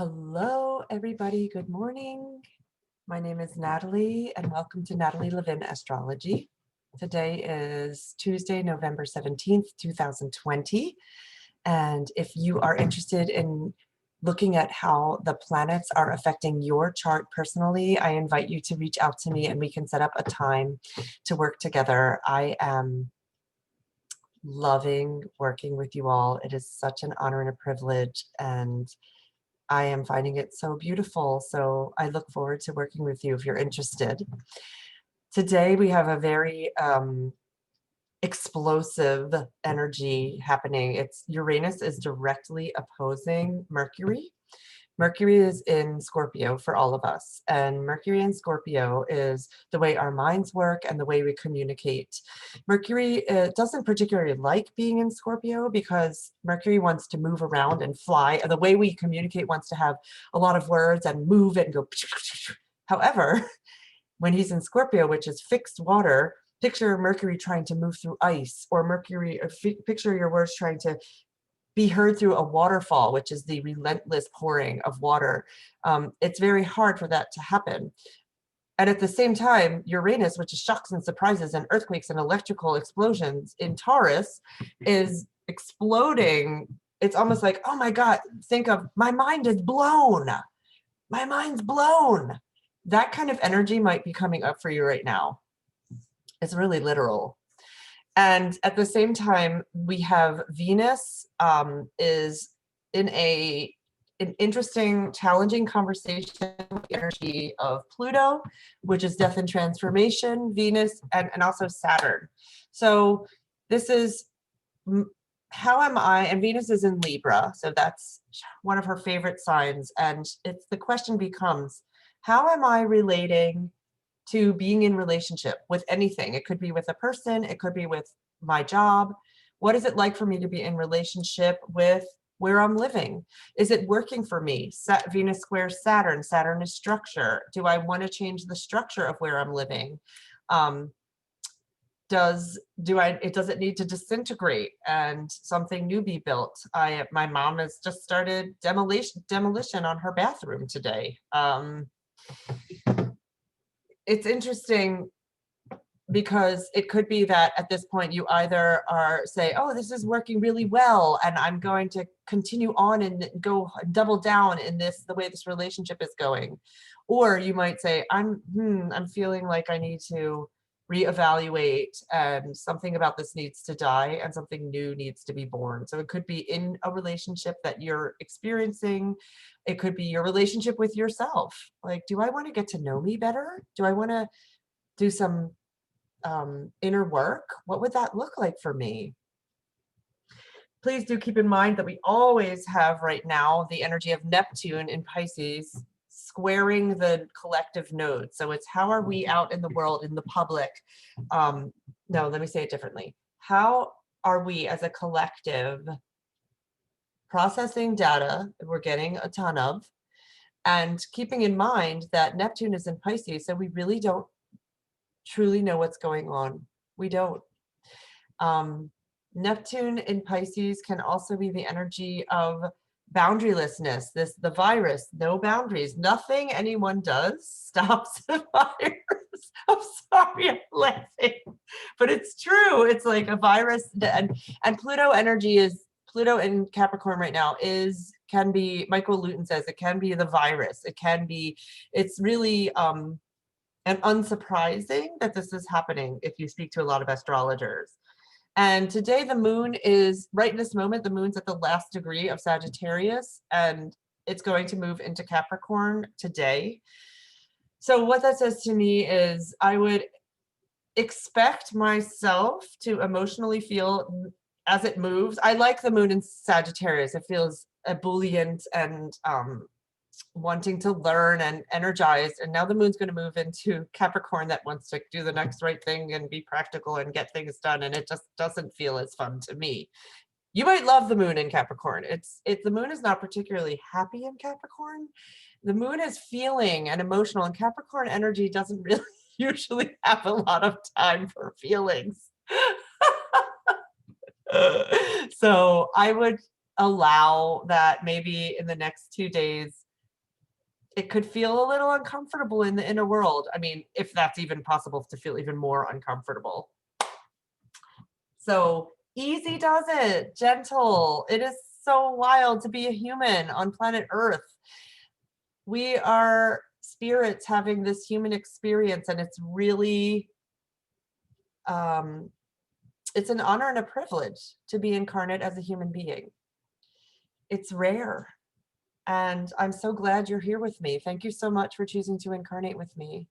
Hello, everybody. Good morning. My name is Natalie, and welcome to Natalie Levin Astrology. Today is Tuesday, November 17th, 2020. And if you are interested in looking at how the planets are affecting your chart personally, I invite you to reach out to me and we can set up a time to work together. I am loving working with you all. It is such an honor and a privilege, and I am finding it so beautiful. So I look forward to working with you if you're interested. Today we have a very explosive energy happening. Uranus is directly opposing Mercury. Mercury is in Scorpio for all of us, and Mercury in Scorpio is the way our minds work and the way we communicate. Mercury doesn't particularly like being in Scorpio because Mercury wants to move around and fly. The way we communicate wants to have a lot of words and move and go. However, when he's in Scorpio, which is fixed water, picture Mercury trying to move through ice, or picture your words trying to be heard through a waterfall, which is the relentless pouring of water. It's very hard for that to happen. And at the same time, Uranus, which is shocks and surprises and earthquakes and electrical explosions in Taurus, is exploding. It's almost like, oh my God, think of my mind is blown. My mind's blown. That kind of energy might be coming up for you right now. It's really literal. And at the same time, we have Venus is in an interesting, challenging conversation with the energy of Pluto, which is death and transformation, Venus, and also Saturn. So this is, how am I, and Venus is in Libra, so that's one of her favorite signs. And the question becomes, how am I relating to being in relationship with anything? It could be with a person, it could be with my job. What is it like for me to be in relationship with where I'm living? Is it working for me? Venus squares Saturn. Saturn is structure. Do I want to change the structure of where I'm living? Does it need to disintegrate and something new be built? My mom has just started demolition on her bathroom today. It's interesting because it could be that at this point you either say, oh, this is working really well and I'm going to continue on and go double down in the way this relationship is going. Or you might say, I'm feeling like I need to reevaluate and something about this needs to die and something new needs to be born. So it could be in a relationship that you're experiencing. It could be your relationship with yourself. Like, do I want to get to know me better? Do I want to do some inner work? What would that look like for me? Please do keep in mind that we always have right now the energy of Neptune in Pisces squaring the collective nodes. So it's how are we out in the world, in the public? No, let me say it differently. How are we as a collective processing data that we're getting a ton of, and keeping in mind that Neptune is in Pisces, so we really don't truly know what's going on. We don't. Neptune in Pisces can also be the energy of boundarylessness, the virus, no boundaries. Nothing anyone does stops the virus. I'm sorry, I'm laughing, but it's true. It's like a virus, and Pluto energy is, Pluto in Capricorn right now can be, Michael Luton says, it can be the virus. It's really, and unsurprising that this is happening if you speak to a lot of astrologers. And today the moon is, right in this moment, the moon's at the last degree of Sagittarius, and it's going to move into Capricorn today. So what that says to me is I would expect myself to emotionally feel as it moves. I like the moon in Sagittarius. It feels ebullient and wanting to learn and energized. And now the moon's going to move into Capricorn that wants to do the next right thing and be practical and get things done. And it just doesn't feel as fun to me. You might love the moon in Capricorn. The moon is not particularly happy in Capricorn. The moon is feeling and emotional, and Capricorn energy doesn't really usually have a lot of time for feelings. So I would allow that maybe in the next 2 days, It could feel a little uncomfortable in the inner world. I mean, if that's even possible to feel even more uncomfortable. So easy does it, gentle. It is so wild to be a human on planet Earth. We are spirits having this human experience, and it's really, um, it's an honor and a privilege to be incarnate as a human being. It's rare. And I'm so glad you're here with me. Thank you so much for choosing to incarnate with me.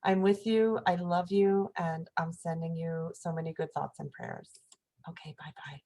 I'm with you. I love you. And I'm sending you so many good thoughts and prayers. Okay, bye bye.